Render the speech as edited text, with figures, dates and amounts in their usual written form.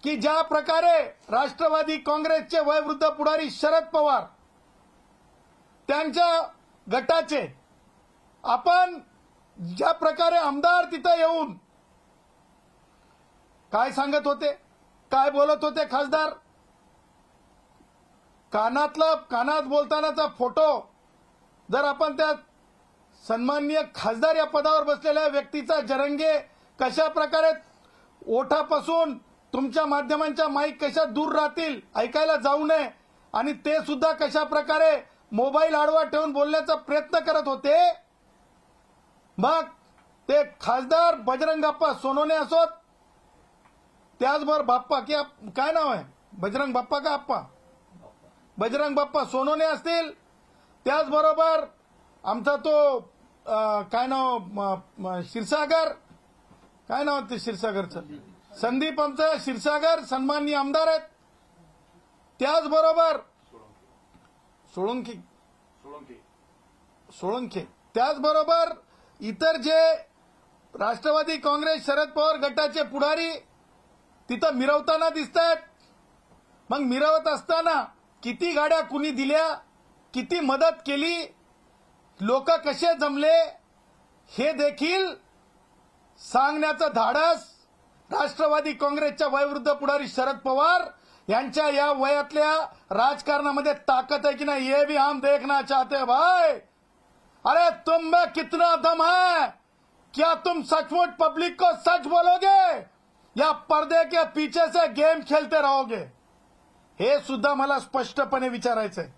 की ज्या प्रकारे राष्ट्रवादी काँग्रेसचे वयोवृद्ध पुढारी शरद पवार त्यांच्या गटाचे आपण ज्या प्रकारे आमदार तिथं येऊन काय सांगत होते, काय बोलत होते खासदार, कानात बोलतानाचा फोटो जर आपण त्या सन्माननीय खासदार या पदावर बसलेल्या व्यक्तीचा जरंगे कशा प्रकारे ओठापासून तुमच्या माध्यमांच्या माईक कशा दूर राहतील ऐकायला जाऊ नये आणि ते सुद्धा कशा प्रकारे मोबाईल आडवा ठेवून बोलण्याचा प्रयत्न करत होते, मग ते खासदार बजरंगप्पा सोनवणे असोत, त्याचबरोबर बाप्पा काय नाव आहे, बजरंग बाप्पा का आप्पा, बजरंग बाप्पा सोनवणे असतील, त्याचबरोबर आमचा तो काय नाव क्षीरसागर, काय नाव ते क्षीरसागरचं, संदीप आमचा क्षीरसागर सन्माननीय आमदार आहेत, त्याचबरोबर सोळंखे, त्याचबरोबर इतर जे राष्ट्रवादी काँग्रेस शरद पवार गटाचे पुढारी तिथं मिरवताना दिसत आहेत. मग मिरवत असताना किती गाड्या कुणी दिल्या, किती मदत केली, लोक कसे जमले हे देखील सांगण्याचं धाडस राष्ट्रवादी काँग्रेसच्या वयोवृद्ध पुढारी शरद पवार यांच्या या वयातल्या राजकारणामध्ये ताकद है कि नहीं, ये भी हम देखना चाहते हैं भाई. अरे तुम में कितना दम है, क्या तुम सचमुच पब्लिक को सच बोलोगे या पर्दे के पीछे से गेम खेलते रहोगे, हे सुद्धा मला स्पष्टपणे विचारायचंय.